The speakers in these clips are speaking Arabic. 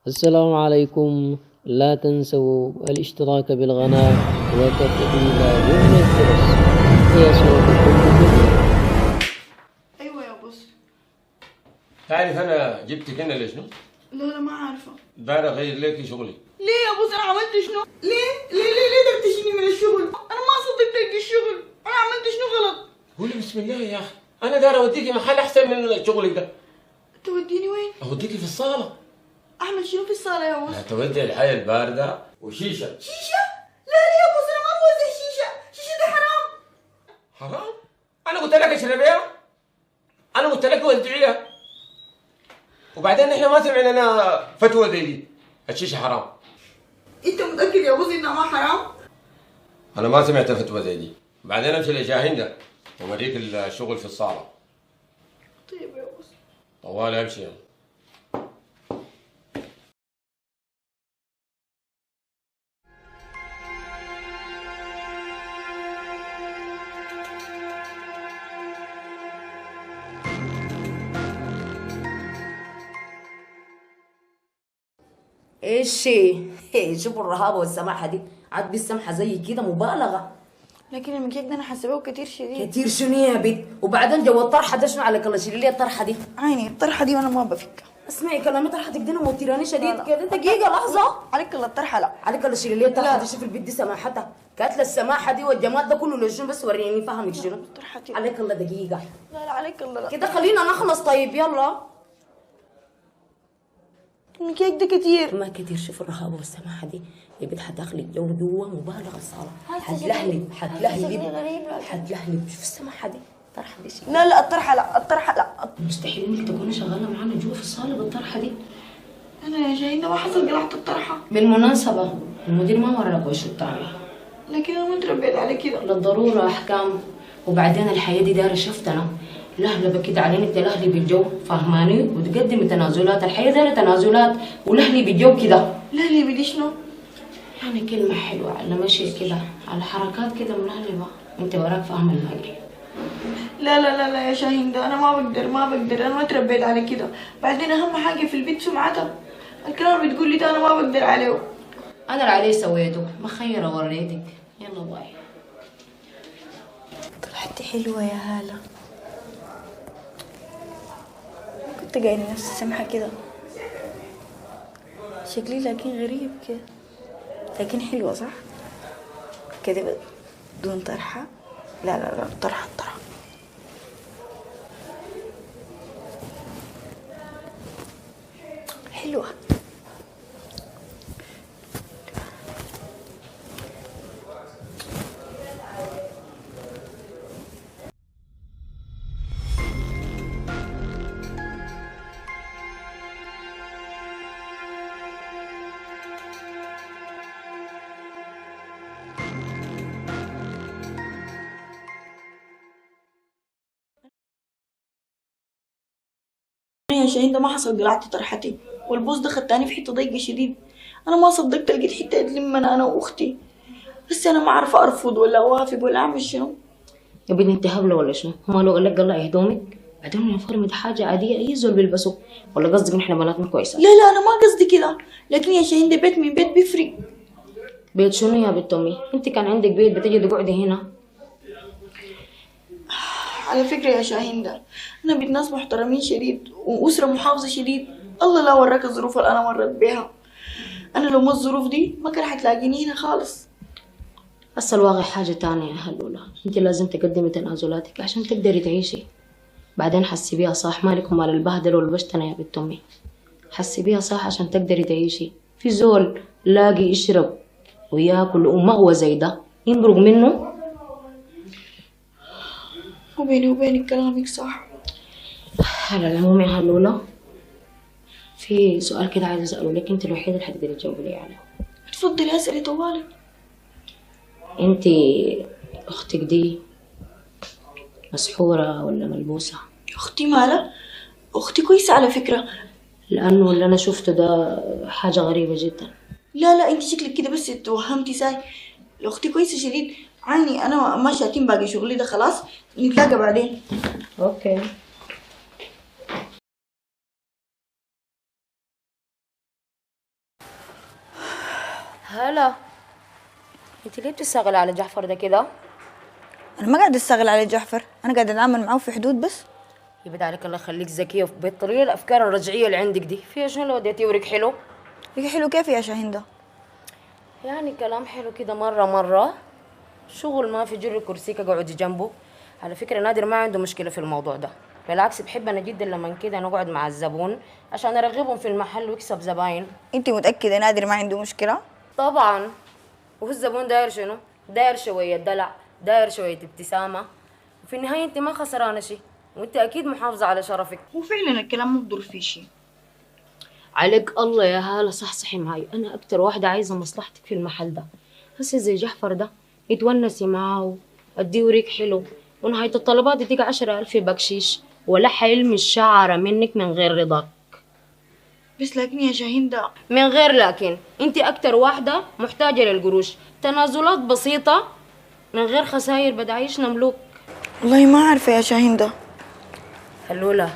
السلام عليكم. لا تنسوا الاشتراك بالقناة وتفعيل زر الجرس ليصلكم بكل. ايوه يا بص. تعرف انا جبتك هنا ليش؟ لا ما عارفه. داير اغير لك شغلي. ليه يا بص؟ انا عملت شنو؟ ليه دردشني من الشغل؟ انا ما صدقت تلقي الشغل. انا عملت شنو غلط؟ قولي بسم الله يا اخي، انا داير اوديكي محل احسن من شغلك ده. توديني وين؟ اوديكي في الصاله. اعمل شنو في الصاله يا بص؟ تودي الحياه البارده وشيشه. شيشه؟ لا يا بص، انا ما بوزع شيشه. شيشه ده حرام. حرام؟ انا قلت لك اشربيها؟ انا قلت لك ودعيها؟ وبعدين احنا ما سمعنا فتوى زي دي. الشيشه حرام. انت متاكد يا بص انها ما حرام؟ انا ما سمعت فتوى زي دي. بعدين امشي لشاهين ده ووريك الشغل في الصاله. طيب يا بص. طوال امشي يعني. ايش شوفوا الرهابه والسماحه دي، عاد بالسمحه زي كده مبالغه. لكن المكياج ده انا حاسباه كتير شديد. كتير شنو يا بنت؟ وبعدين جو الطرحه ده شنو على كل شيء؟ ليه الطرحه دي؟ عيني الطرحه دي وانا ما بفكها. اسمعي كلامي، طرحتك دي موتراني شديد لا. كده. دقيقه لحظه. عليك الا الطرحه لا. على كل شيء ليه الطرحه لا. دي؟ شوف البنت دي سماحتها، كانت السماحه دي والجمال ده كله لشنو؟ بس وريني فهمك شنو؟ الطرحه دي. عليك الله دقيقه. لا عليك الا لا. كده خلينا نخلص. طيب يلا. المكياج ده كتير. ما كتير. شوف الرهابه والسماحه دي يا بنت، حتدخلي الجو جوا مبالغه الصاله. هاي حتلهلب شكلي غريب. حتلهلب. شوف السماحه دي، الطرحه دي شيء. لا الطرحه لا، الطرحه لا. مستحيل انك تكوني شغاله معانا جوا في الصاله بالطرحه دي. انا يا شاهين ده ما حصل قلعت الطرحه. بالمناسبه المدير ما وراك وش الطعمه، لكن انا ما تربيت على كده. للضروره احكام. وبعدين الحياه دي دايره شفتنا لهلبه كده علينا، تلهلي بالجو فهماني، وتقدمي تنازلات. الحياه دايره تنازلات ولهلي بالجو كده. لا اللي بدي شنو؟ يعني كلمه حلوه على مشي كده، على حركات كده ملهلبه. انت وراك فاهمه الماجي. لا يا شاهين ده انا ما بقدر انا ما تربيت على كده. بعدين اهم حاجه في البيت سمعتها. الكلام اللي بتقول لي ده انا ما بقدر عليه. انا اللي عليه سويته، مخيره وريتك. يلا باي. طلعتي حلوه يا هاله. كنت قايله نفسي سمحه كده. شكلي لكن غريب كده، لكن حلوه صح كده بدون طرحه. لا طرحه. حلوه. يا شاهين ده ما حصل قلعت طرحتي، والبوس ده خدتاني في حته ضيقه شديد. انا ما صدقت لقيت حته تلمنا انا واختي. بس انا ما عارفه ارفض ولا اوافق ولا اعمل شنو. يا بنتي انت هبله ولا شنو؟ هو لو قال لك قلعي هدومك بعدين ينفرم دي حاجه عاديه اي زول بيلبسوه، ولا قصدك ان احنا بناتنا كويسه؟ لا انا ما قصدي كده، لكن يا شاهين ده بيت من بيت بيفرق. بيت شنو يا بنت امي؟ انت كان عندك بيت بتجي تقعدي هنا. على فكره يا شاهين ده انا بنت ناس محترمين شديد واسره محافظه شديد. الله لا وراك الظروف اللي انا مرت بيها. انا لو ما الظروف دي ما كان حتلاقيني هنا خالص. بس الواقع حاجه تانية يا هلولا، انت لازم تقدمي تنازلاتك عشان تقدري تعيشي. بعدين حسي بيها صح، مالك ومال البهدل والبشتنه يا بنت امي. حسي بيها صح عشان تقدري تعيشي. في زول لاقي يشرب وياكل ومأوى زي ده ينبرق منه. وبيني وبينك كلامك صح. على العموم يا هلولا، في سؤال كده عايزه اساله لك، انت الوحيده اللي حتقدري تجاوبي لي عليه. اتفضلي اسالي طوالي. انت اختك دي مسحوره ولا ملبوسه؟ اختي مالها؟ اختي كويسه على فكره. لانه اللي انا شفته ده حاجه غريبه جدا. لا انت شكلك كده بس توهمتي ساي. اختي كويسه شديد. عيني انا ما شاتين باقي شغلي ده خلاص. نتلاقى بعدين. اوكي. انت ليه بتشتغلي على جعفر ده كده؟ انا ما قاعده اشتغل على جعفر، انا قاعده اتعامل معاه في حدود بس. يبعد عليك الله يخليك ذكيه وبطلي الافكار الرجعيه اللي عندك دي. فيها شنو لو وديتي ورك حلو؟ يجي حلو كيف يا شاهندة؟ يعني كلام حلو كده مرة شغل ما في جري كرسيك اقعدي جنبه. على فكرة نادر ما عنده مشكلة في الموضوع ده، بالعكس بحب انا جدا لما كده نقعد مع الزبون عشان ارغبهم في المحل ويكسب زباين. انت متأكدة نادر ما عنده مشكلة؟ طبعا. وهو الزبون داير شنو؟ داير شوية دلع، داير شوية ابتسامة، وفي النهاية انت ما خسرانة شي، وانت اكيد محافظة على شرفك. وفعلا الكلام ما بضر فيه شيء. عليك الله يا هالة صحصحي معي، انا اكتر واحدة عايزة مصلحتك في المحل ده. هسه زي جحفر ده يتونسي معاه، اديه ريق حلو، ونهاية الطلبات يديك 10,000 بكشيش، ولا حيلمس شعرة منك من غير رضاك. بس لكن يا شاهندة، من غير لكن، انت اكتر واحدة محتاجة للقروش، تنازلات بسيطة من غير خساير بدعيشنا ملوك. والله ما عارفة يا شاهندة. هلولة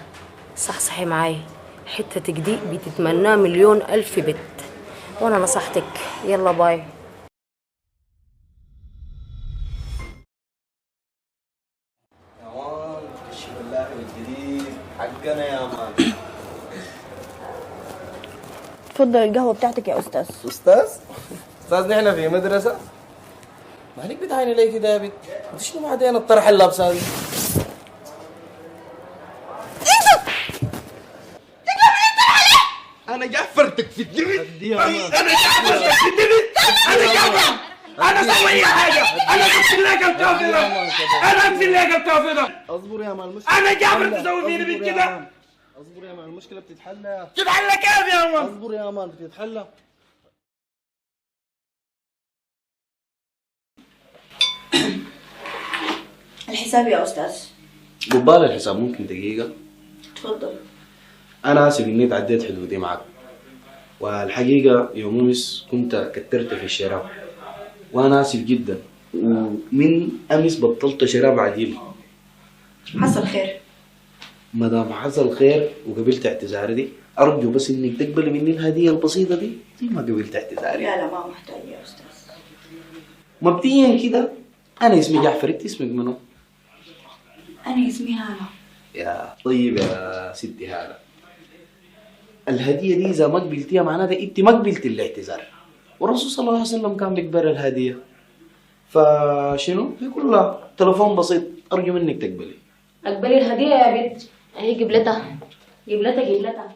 صحصحي معاي، حتة دي بتتمناه 1,000,000 بت، وانا نصحتك. يلا باي. يا مان كشف الله الجديد حقنا يا مان. تفضل القهوة بتاعتك يا أستاذ. استاذ نحن في مدرسة؟ مالك بتعيني ليه كده يا بنت؟ انت شنو بعدين الطرح اللابسة هذه؟ انا جعفرتك في الدبل. انا جعفرتك في الدبل. انا جعفر. انا اسوي اي حاجه. انا اقفل لك الكافره. انا اقفل لك الكافره. اصبر يا مان المشكلة. انا جعفر تسوي فيني اصبر يا بالكده. مان. اصبر يا مان المشكلة بتتحل. تتحل كيف يا مان؟ اصبر يا مان بتتحل. الحساب يا أستاذ. قبال الحساب ممكن دقيقة؟ تفضل. أنا آسف إني تعديت حدودي معك، والحقيقة يوم أمس كنت كترت في الشراب، وأنا آسف جدا، ومن أمس بطلت شراب عديل. حصل خير. ما دام حصل خير وقبلت اعتذاري دي، أرجو بس إنك تقبلي مني الهدية البسيطة دي زي ما قبلت اعتذاري. لا ما محتاج يا أستاذ. مبدئيا كده أنا اسمي جعفر، أنت اسمك منو؟ أنا اسمي هالة. يا طيب يا ستي هالة، الهدية دي إذا ما قبلتيها معناتها أنت ما قبلت الاعتذار، والرسول صلى الله عليه وسلم كان بيقبل الهدية. فشنو؟ في كلها تلفون بسيط، أرجو منك تقبلي. اقبلي الهدية يا بنت، اهي قبلتها قبلتها.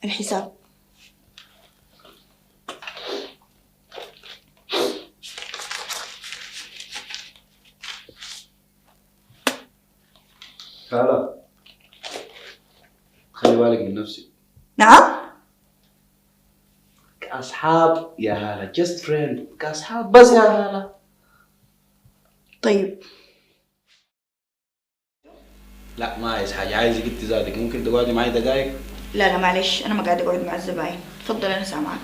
الحساب. هالة خلي بالك من نفسك. نعم؟ كأصحاب يا هالة، just friend، كأصحاب بس يا هالة. طيب. لا ما عايز حاجة، عايزك انت ذاتك، ممكن تقعدي معي دقايق؟ لا معلش، أنا ما قاعدة أقعد مع الزباين. تفضل أنا سامعك.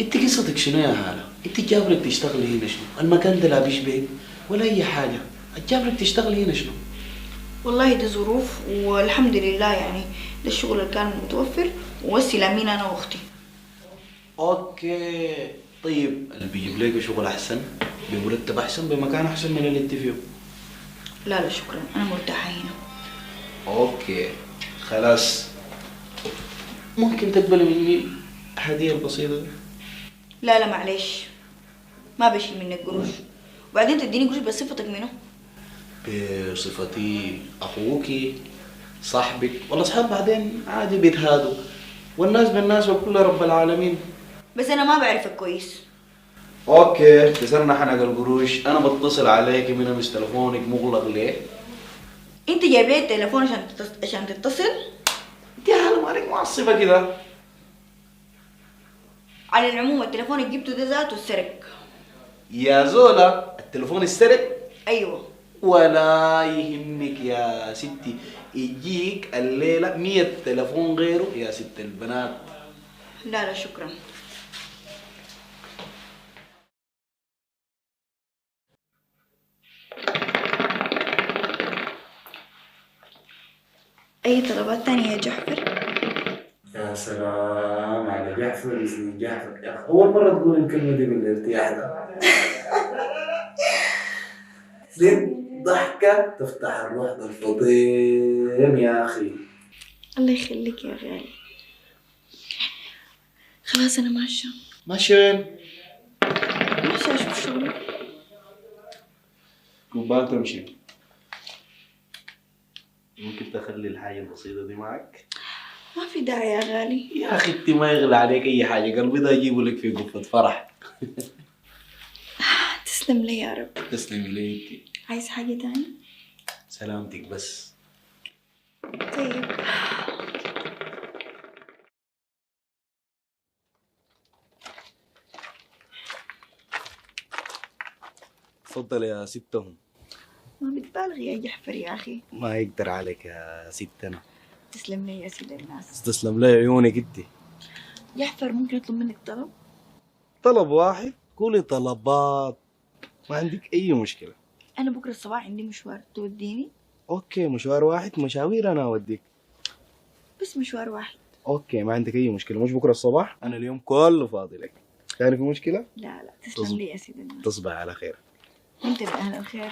انت قصتك شنو يا هالة؟ انت جابرك تشتغلي هنا شنو؟ المكان ده لا بيشبهك ولا أي حاجة، جابرك تشتغلي هنا شنو؟ والله دي ظروف والحمد لله، يعني ده الشغل اللي كان متوفر ووسيلة مين أنا وأختي. اوكي طيب، اللي بيجيب لك شغل احسن بمرتب احسن بمكان احسن من اللي انت فيه. لا شكرا، أنا مرتاحة هنا. اوكي خلاص، ممكن تقبلي مني الهدية البسيطة دي؟ لا معلش، ما بشيل منك قروش، وبعدين تديني قروش بصفتك منه؟ بصفتي اخوكي صاحبك، والله اصحاب بعدين عادي بيتهادوا، والناس بالناس وكل رب العالمين. بس أنا ما بعرفك كويس. اوكي كسرنا حنق القروش، انا بتصل عليك من امس تلفونك مغلق ليه؟ انت جايب لي التليفون عشان تتصل؟ انت يا حالة مالك معصبة كده. على العموم التليفون اللي جبته ده ذاته السرق. يا زولا التلفون السرق؟ ايوه. ولا يهمك يا ستي، يجيك الليلة 100 تلفون غيره يا ست البنات. لا شكرا. اي طلبات تانية يا جحفر؟ يا سلام على جعفر اسمه جعفر يا أخي، أول مرة تقول الكلمة دي بالارتياح ده. زين ضحكة تفتح الروح ده الفطيم يا أخي. الله يخليك يا غالي. خلاص انا ماشيه. ماشي وين؟ ماشيه اشوف شغلي. قبال تمشي. ممكن تخلي الحاجة البسيطة دي معك؟ ما في داعي يا غالي. يا أخي أنت ما يغلى عليك أي حاجة، قلبي ده أجيبه لك في قفة فرح. تسلم لي يا رب. تسلمي لي أنت. عايز حاجه تاني؟ سلامتك بس. طيب. تفضل يا ستهم. ما بتبالغ يا جحفر يا اخي. ما يقدر عليك يا ستنا. تسلم لي يا سيد الناس. تسلم لي عيونك انت. جحفر ممكن اطلب منك طلب؟ طلب واحد؟ قولي طلبات، ما عندك اي مشكلة. انا بكره الصباح عندي مشوار توديني. اوكي مشوار واحد، مشاوير انا اوديك. بس مشوار واحد. اوكي ما عندك اي مشكلة، مش بكرة الصباح، انا اليوم كله فاضي لك. يعني في مشكلة؟ لا لا تسلم لي يا سيد الناس. تصبح على خير. انت من اهل الخير.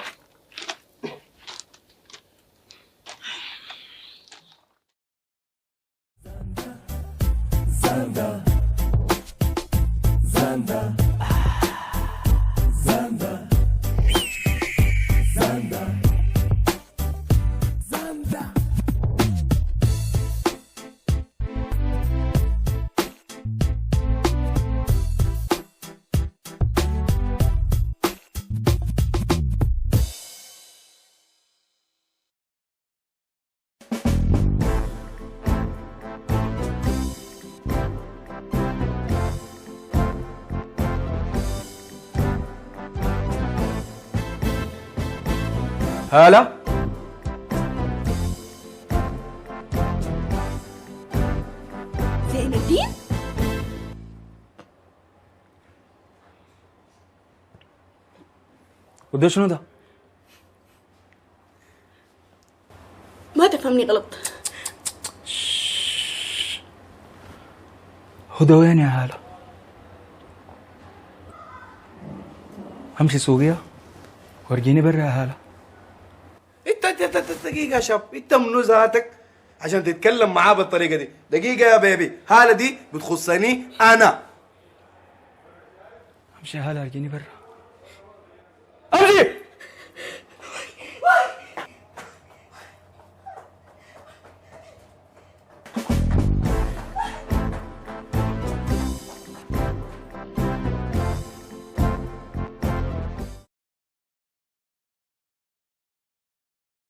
هلا زين الدين؟ وده شنو ده؟ ما تفهمني غلط. هدى وين يا هالة؟ امشي سوقيا ورجيني برا يا هالة. انت دقيقة يا شاب، انت منو ذاتك عشان تتكلم معاه بالطريقة دي؟ دقيقة يا بيبي، هالة دي بتخصني انا. امشي يا هالة ارجيني برا. امشي.